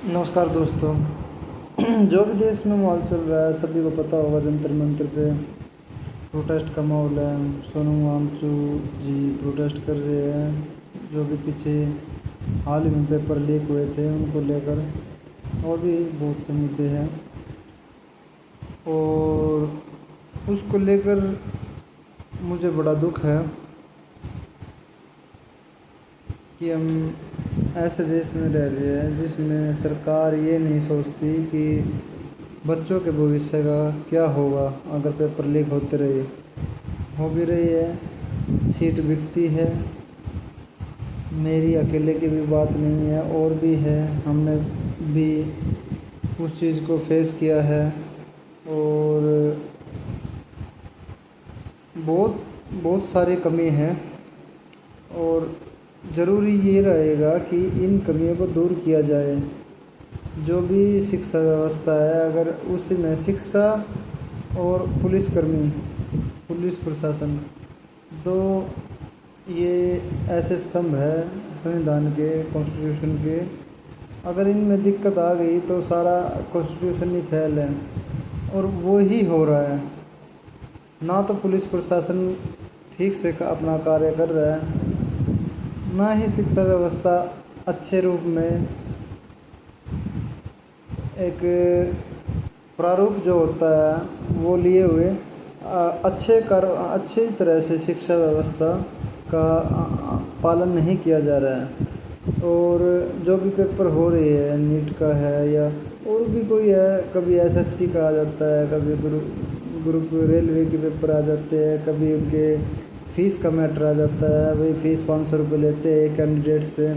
नमस्कार दोस्तों। जो भी देश में माहौल चल रहा है सभी को पता होगा, जंतर मंतर पे प्रोटेस्ट का माहौल है। सोनू वांगचू जी प्रोटेस्ट कर रहे हैं। जो भी पीछे हाल ही में पेपर लीक हुए थे उनको लेकर, और भी बहुत से मुद्दे हैं, और उसको लेकर मुझे बड़ा दुख है कि हम ऐसे देश में रह रहे हैं जिसमें सरकार ये नहीं सोचती कि बच्चों के भविष्य का क्या होगा अगर पेपर लीक होते रहे। हो भी रही है, सीट बिकती है। मेरी अकेले की भी बात नहीं है, और भी है, हमने भी उस चीज़ को फेस किया है। और बहुत बहुत सारी कमी है, और ज़रूरी ये रहेगा कि इन कमियों को दूर किया जाए। जो भी शिक्षा व्यवस्था है, अगर उसी में शिक्षा और पुलिसकर्मी, पुलिस प्रशासन, तो ये ऐसे स्तंभ है संविधान के, कॉन्स्टिट्यूशन के। अगर इनमें दिक्कत आ गई तो सारा कॉन्स्टिट्यूशन ही फेल है, और वो ही हो रहा है। ना तो पुलिस प्रशासन ठीक से अपना कार्य कर रहा है, ना ही शिक्षा व्यवस्था अच्छे रूप में एक प्रारूप जो होता है वो लिए हुए अच्छी तरह से शिक्षा व्यवस्था का पालन नहीं किया जा रहा है। और जो भी पेपर हो रही है, नीट का है या और भी कोई है, कभी एसएससी का आ जाता है, कभी ग्रुप रेलवे के पेपर आ जाते हैं, कभी उनके फ़ीस का मैटर आ जाता है। भाई फ़ीस 500 रुपये लेते हैं कैंडिडेट्स पे,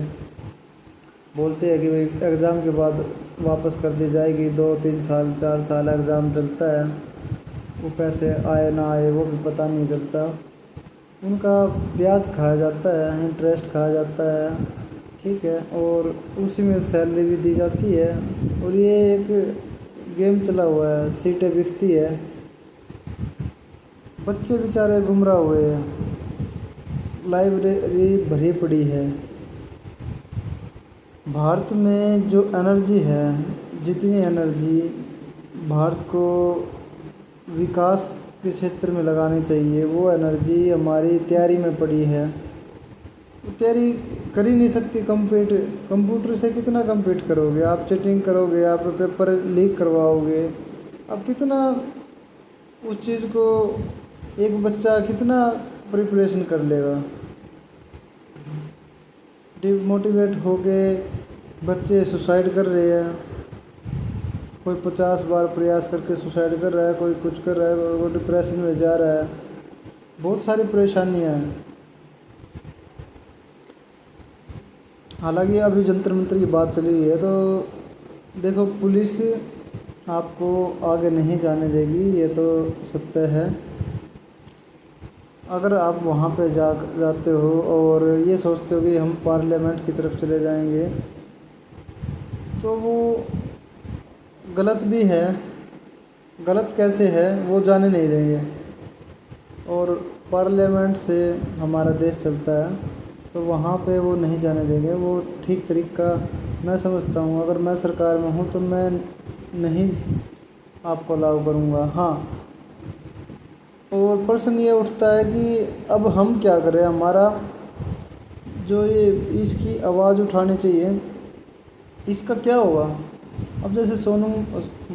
बोलते हैं कि भाई एग्ज़ाम के बाद वापस कर दी जाएगी। 2-3 साल 4 साल एग्ज़ाम चलता है, वो पैसे आए ना आए वो भी पता नहीं चलता। उनका ब्याज खाया जाता है, इंटरेस्ट खाया जाता है, ठीक है, और उसी में सैलरी भी दी जाती है। और ये एक गेम चला हुआ है, सीटें बिकती है, बच्चे बेचारे गुमराह हुए हैं, लाइब्रेरी भरी पड़ी है। भारत में जो एनर्जी है, जितनी एनर्जी भारत को विकास के क्षेत्र में लगानी चाहिए, वो एनर्जी हमारी तैयारी में पड़ी है। तैयारी कर ही नहीं सकती। कंप्यूटर से कितना कम्पीट करोगे आप? चीटिंग करोगे आप, पेपर लीक करवाओगे आप, कितना उस चीज़ को एक बच्चा कितना प्रिपरेशन कर लेगा? डिमोटिवेट होके बच्चे सुसाइड कर रहे हैं। कोई 50 बार प्रयास करके सुसाइड कर रहा है, कोई कुछ कर रहा है, वो डिप्रेशन में जा रहा है। बहुत सारी परेशानियां हैं। हालांकि अभी जंतर मंतर की बात चली हुई है, तो देखो, पुलिस आपको आगे नहीं जाने देगी, ये तो सत्य है। अगर आप वहाँ पे जाते हो और ये सोचते हो कि हम पार्लियामेंट की तरफ चले जाएंगे, तो वो गलत भी है। गलत कैसे है वो जाने नहीं देंगे। और पार्लियामेंट से हमारा देश चलता है, तो वहाँ पे वो नहीं जाने देंगे। वो ठीक तरीका मैं समझता हूँ। अगर मैं सरकार में हूँ तो मैं नहीं आपको अलाउ करूँगा। हाँ, और प्रश्न ये उठता है कि अब हम क्या करें? हमारा जो ये इसकी आवाज़ उठानी चाहिए, इसका क्या होगा? अब जैसे सोनू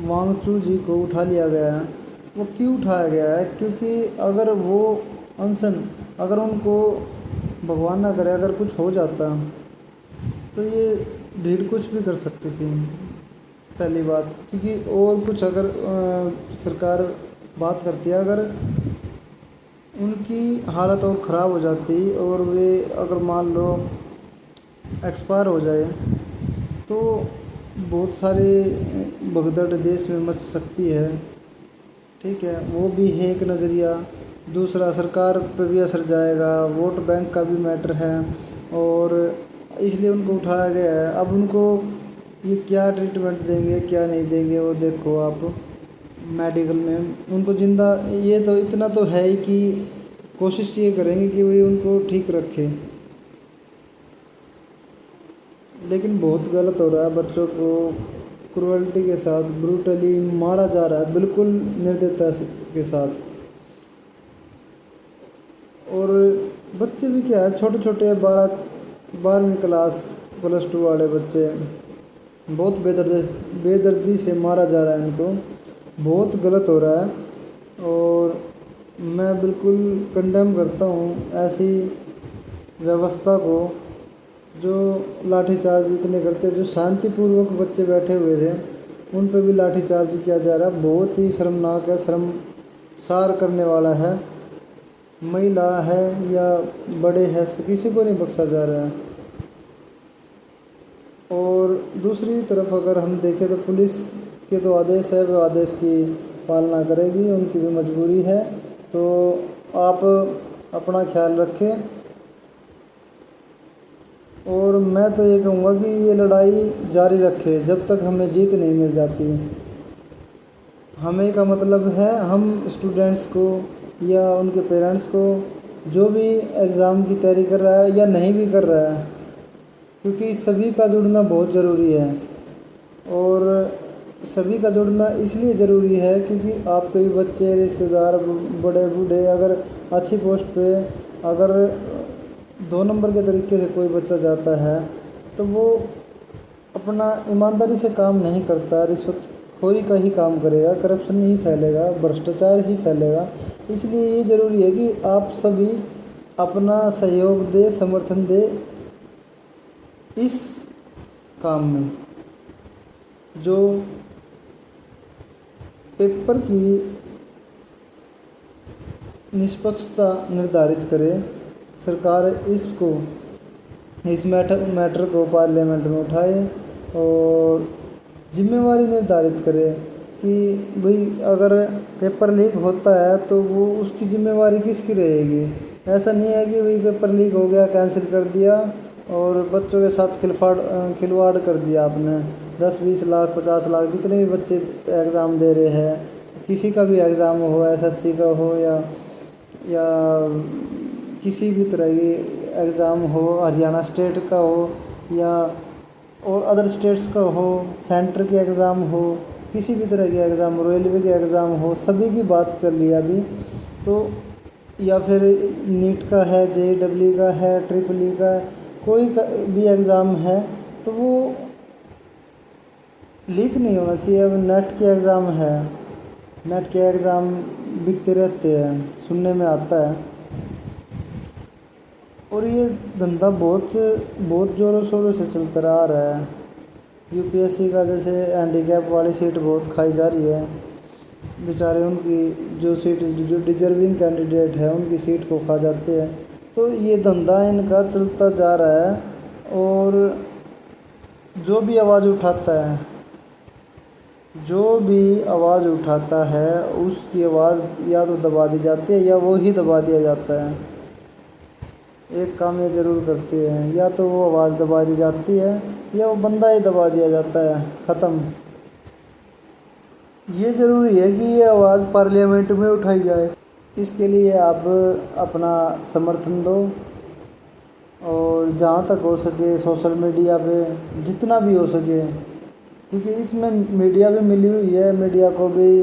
वांगचू जी को उठा लिया गया है, वो क्यों उठाया गया है? क्योंकि अगर वो अनशन, अगर उनको भगवान ना करे अगर कुछ हो जाता, तो ये भीड़ कुछ भी कर सकती थी, पहली बात। क्योंकि और कुछ अगर सरकार बात करती है, अगर उनकी हालत और ख़राब हो जाती और वे अगर मान लो एक्सपायर हो जाए, तो बहुत सारे भगदड़ देश में मच सकती है, ठीक है। वो भी है एक नज़रिया। दूसरा, सरकार पर भी असर जाएगा, वोट बैंक का भी मैटर है, और इसलिए उनको उठाया गया है। अब उनको ये क्या ट्रीटमेंट देंगे क्या नहीं देंगे, वो देखो आप। मेडिकल में उनको ज़िंदा, ये तो इतना तो है ही कि कोशिश ये करेंगे कि वही उनको ठीक रखे। लेकिन बहुत गलत हो रहा है। बच्चों को क्रूअल्टी के साथ ब्रूटली मारा जा रहा है, बिल्कुल निर्दयता के साथ। और बच्चे भी क्या है, छोटे छोटे 12वीं क्लास +2 वाले बच्चे बहुत बेदर्दी से मारा जा रहा है इनको, बहुत गलत हो रहा है। और मैं बिल्कुल कंडेम करता हूँ ऐसी व्यवस्था को, जो लाठीचार्ज इतने करते, जो शांतिपूर्वक बच्चे बैठे हुए थे उन पे भी लाठीचार्ज किया जा रहा है। बहुत ही शर्मनाक है, शर्मसार करने वाला है। महिला है या बड़े हैं, किसी को नहीं बख्शा जा रहा है। और दूसरी तरफ अगर हम देखें तो पुलिस के तो आदेश है, वो आदेश की पालना करेगी, उनकी भी मजबूरी है। तो आप अपना ख्याल रखें। और मैं तो ये कहूँगा कि ये लड़ाई जारी रखे जब तक हमें जीत नहीं मिल जाती। हमें का मतलब है हम स्टूडेंट्स को या उनके पेरेंट्स को, जो भी एग्ज़ाम की तैयारी कर रहा है या नहीं भी कर रहा है, क्योंकि सभी का जुड़ना बहुत ज़रूरी है। और सभी का जुड़ना इसलिए ज़रूरी है क्योंकि आपके भी बच्चे, रिश्तेदार, बड़े बूढ़े अगर अच्छी पोस्ट पे अगर 2 नंबर के तरीके से कोई बच्चा जाता है तो वो अपना ईमानदारी से काम नहीं करता, रिश्वतखोरी का ही काम करेगा, करप्शन ही फैलेगा, भ्रष्टाचार ही फैलेगा। इसलिए ये ज़रूरी है कि आप सभी अपना सहयोग दे, समर्थन दे इस काम में, जो पेपर की निष्पक्षता निर्धारित करे। सरकार इस मैटर को पार्लियामेंट में उठाए और जिम्मेवारी निर्धारित करे कि भाई अगर पेपर लीक होता है तो वो उसकी जिम्मेवारी किसकी रहेगी। ऐसा नहीं है कि भाई पेपर लीक हो गया, कैंसिल कर दिया और बच्चों के साथ खिलवाड़ कर दिया आपने। 10-20 लाख 50 लाख जितने भी बच्चे एग्ज़ाम दे रहे हैं, किसी का भी एग्ज़ाम हो, SSC का हो या किसी भी तरह की एग्ज़ाम हो, हरियाणा स्टेट का हो या और अदर स्टेट्स का हो, सेंटर के एग्ज़ाम हो, किसी भी तरह के एग्ज़ाम, रेलवे के एग्ज़ाम हो, सभी की बात चल रही है अभी तो। या फिर नीट का है, JEE का है, EEE का है, कोई भी एग्ज़ाम है तो वो लीक नहीं होना चाहिए। अब नेट के एग्ज़ाम है, नेट के एग्ज़ाम बिकते रहते हैं, सुनने में आता है। और ये धंधा बहुत ज़ोरों शोरों से चलता रहा है। UPSC का जैसे हैंडीकैप वाली सीट बहुत खाई जा रही है, बेचारे उनकी जो डिजर्विंग कैंडिडेट है उनकी सीट को खा जाते हैं। तो ये धंधा इनका चलता जा रहा है। और जो भी आवाज़ उठाता है उसकी आवाज़ या तो दबा दी जाती है या वो ही दबा दिया जाता है। एक काम ये ज़रूर करते हैं, या तो वो आवाज़ दबा दी जाती है या वो बंदा ही दबा दिया जाता है, ख़त्म। ये ज़रूरी है कि ये आवाज़ पार्लियामेंट में उठाई जाए। इसके लिए आप अपना समर्थन दो और जहाँ तक हो सके सोशल मीडिया पे जितना भी हो सके, क्योंकि इसमें मीडिया भी मिली हुई है, मीडिया को भी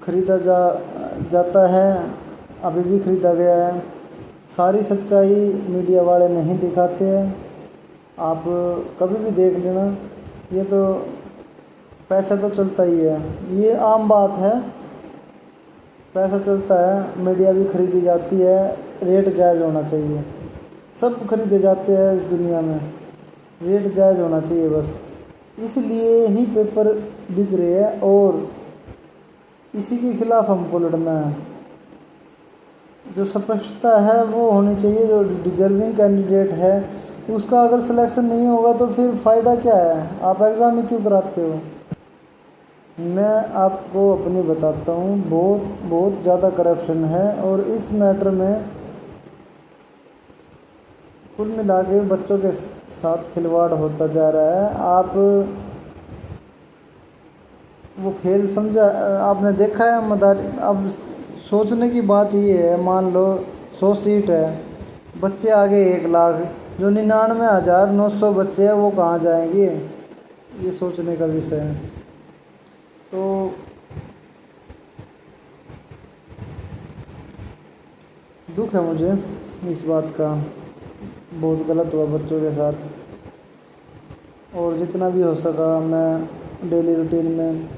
ख़रीदा जाता है, अभी भी ख़रीदा गया है। सारी सच्चाई मीडिया वाले नहीं दिखाते हैं, आप कभी भी देख लेना। ये तो पैसा तो चलता ही है, ये आम बात है, पैसा चलता है, मीडिया भी खरीदी जाती है, रेट जायज़ होना चाहिए। सब खरीदे जाते हैं इस दुनिया में, रेट जायज़ होना चाहिए बस। इसलिए ही पेपर बिक रहे हैं और इसी के खिलाफ हमको लड़ना है। जो स्पष्टता है वो होनी चाहिए। जो डिजर्विंग कैंडिडेट है उसका अगर सिलेक्शन नहीं होगा तो फिर फ़ायदा क्या है, आप एग्ज़ाम ही क्यों कराते हो। मैं आपको अपनी बताता हूँ, बहुत ज़्यादा करप्शन है और इस मैटर में कुल मिला के बच्चों के साथ खिलवाड़ होता जा रहा है। आप वो खेल समझा, आपने देखा है मदारी। अब सोचने की बात ये है, मान लो 100 सीट है, बच्चे आगे 1 लाख जो 99,900 बच्चे हैं वो कहाँ जाएंगे, ये सोचने का विषय है। तो दुख है मुझे इस बात का, बहुत गलत हुआ बच्चों के साथ। और जितना भी हो सका मैं डेली रूटीन में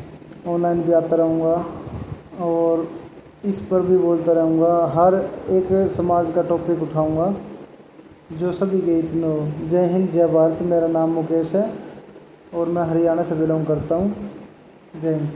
ऑनलाइन भी आता रहूँगा और इस पर भी बोलता रहूँगा, हर एक समाज का टॉपिक उठाऊँगा जो सभी के हित में हो। जय हिंद, जय भारत। मेरा नाम मुकेश है और मैं हरियाणा से बिलोंग करता हूँ। जय हिंद।